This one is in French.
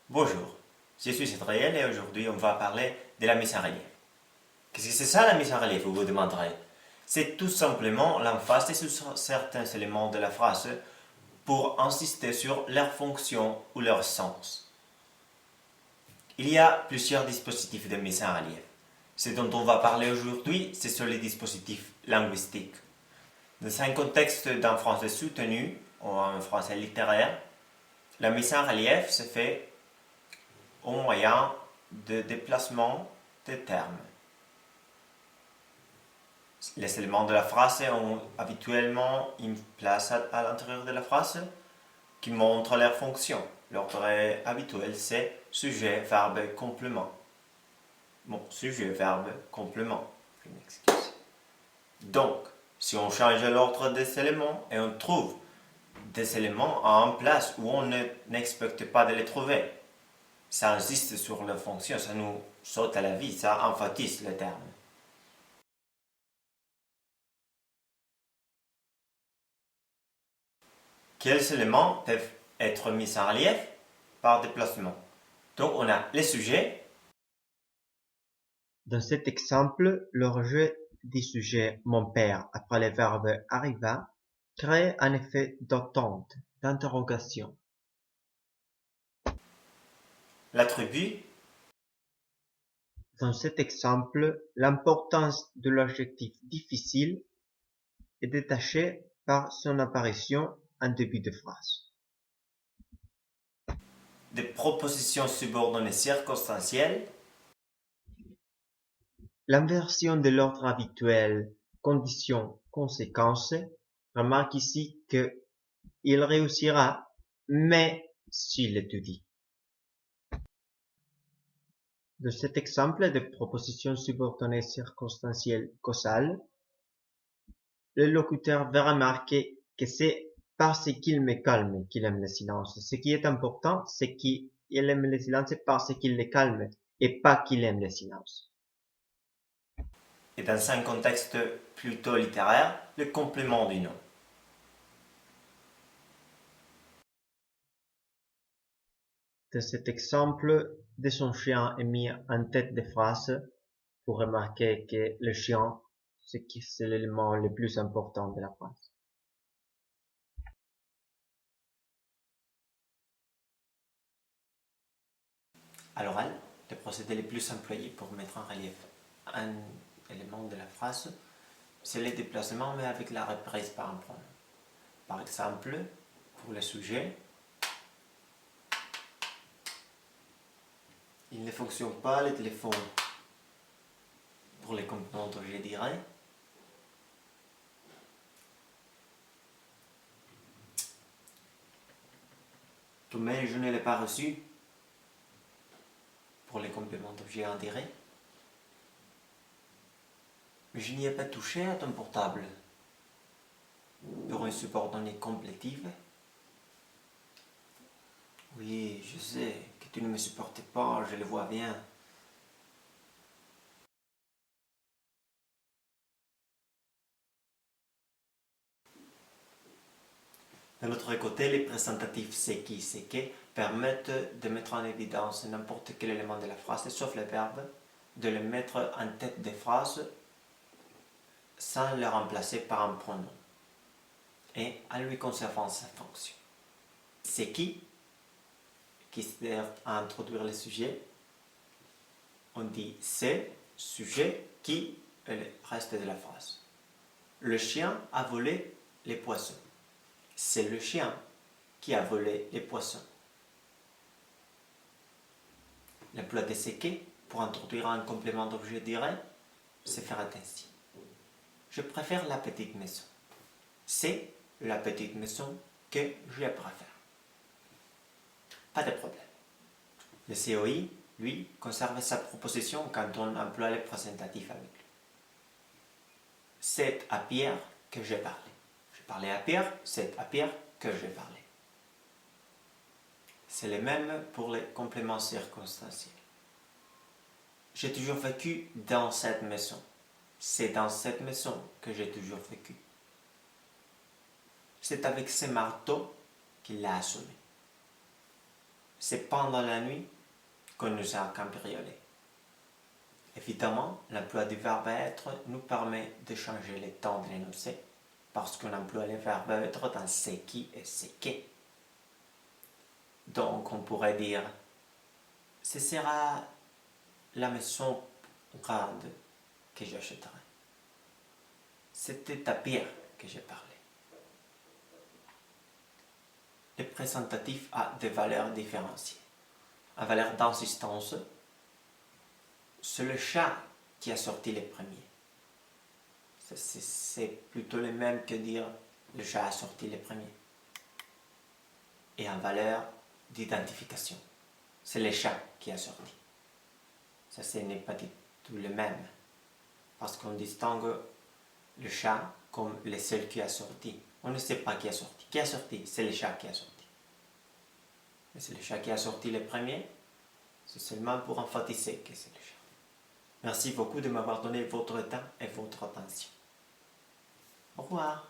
Bonjour, je suis Cédriel et aujourd'hui on va parler de la mise en relief. Qu'est-ce que c'est ça la mise en relief, vous vous demanderez? C'est tout simplement l'emphase sur certains éléments de la phrase pour insister sur leur fonction ou leur sens. Il y a plusieurs dispositifs de mise en relief. Ce dont on va parler aujourd'hui, ce sont les dispositifs linguistiques. Dans un contexte d'un français soutenu ou un français littéraire, la mise en relief se fait au moyen de déplacement des termes. Les éléments de la phrase ont habituellement une place à l'intérieur de la phrase qui montre leur fonction. L'ordre habituel, c'est sujet, verbe, complément. Bon, sujet, verbe, complément. Je m'excuse. Donc, si on change l'ordre des éléments et on trouve des éléments en place où on n'expecte pas de les trouver, ça insiste sur leur fonction, ça nous saute à la vie, ça emphatise le terme. Quels éléments peuvent être mis en relief par déplacement? Donc on a les sujets. Dans cet exemple, le rejet du sujet mon père après le verbe arriva crée un effet d'attente, d'interrogation. L'attribut. Dans cet exemple, l'importance de l'adjectif difficile est détachée par son apparition en début de phrase. Des propositions subordonnées circonstancielles. L'inversion de l'ordre habituel condition-conséquence, remarque ici que il réussira, mais s'il étudie. De cet exemple de proposition subordonnée circonstancielle causale, le locuteur va remarquer que c'est parce qu'il me calme qu'il aime le silence. Ce qui est important, c'est qu'il aime le silence parce qu'il le calme et pas qu'il aime le silence. Et dans un contexte plutôt littéraire, le complément du nom. De cet exemple de son chien est mis en tête de phrase pour remarquer que le chien, c'est l'élément le plus important de la phrase. À l'oral, le procédé le plus employé pour mettre en relief un élément de la phrase, c'est le déplacement mais avec la reprise par un pronom. Par exemple, pour le sujet, il ne fonctionne pas le téléphone. Pour les compléments d'objet direct, ton mail je ne l'ai pas reçu. Pour les compléments d'objet indirect, mais je n'y ai pas touché à ton portable. Pour une subordonnée complétive, oui, je sais que tu ne me supportes pas, je le vois bien. De l'autre côté, les présentatifs c'est qui, c'est que permettent de mettre en évidence n'importe quel élément de la phrase, sauf le verbe, de le mettre en tête des phrases sans le remplacer par un pronom et en lui conservant sa fonction. C'est qui sert à introduire le sujet. On dit c'est, sujet, qui et le reste de la phrase. Le chien a volé les poissons. C'est le chien qui a volé les poissons. L'emploi de c'est qui pour introduire un complément d'objet direct, c'est faire ainsi. Je préfère la petite maison. C'est la petite maison que je préfère. Pas de problème. Le COI, lui, conserve sa proposition quand on emploie le présentatif avec lui. C'est à Pierre que j'ai parlé. Je parlais à Pierre, c'est à Pierre que j'ai parlé. C'est le même pour les compléments circonstanciels. J'ai toujours vécu dans cette maison. C'est dans cette maison que j'ai toujours vécu. C'est avec ce marteau qu'il l'a assommé. c'est pendant la nuit qu'on nous a cambriolés. Évidemment, l'emploi du verbe être nous permet de changer le temps de l'énoncé parce qu'on emploie le verbe être dans ce qui et ce qu'est. Donc on pourrait dire ce sera la maison grande que j'achèterai. C'était à Pierre que j'ai parlé. Le présentatif a des valeurs différenciées. La valeur d'insistance, c'est le chat qui a sorti les premiers. C'est plutôt le même que dire le chat a sorti les premiers. Et en valeur d'identification, c'est le chat qui a sorti. Ça, ce n'est pas du tout le même. Parce qu'on distingue le chat comme le seul qui a sorti. On ne sait pas qui a sorti. Qui a sorti? C'est le chat qui a sorti. Mais c'est le chat qui a sorti le premier. C'est seulement pour emphasiser que c'est le chat. Merci beaucoup de m'avoir donné votre temps et votre attention. Au revoir.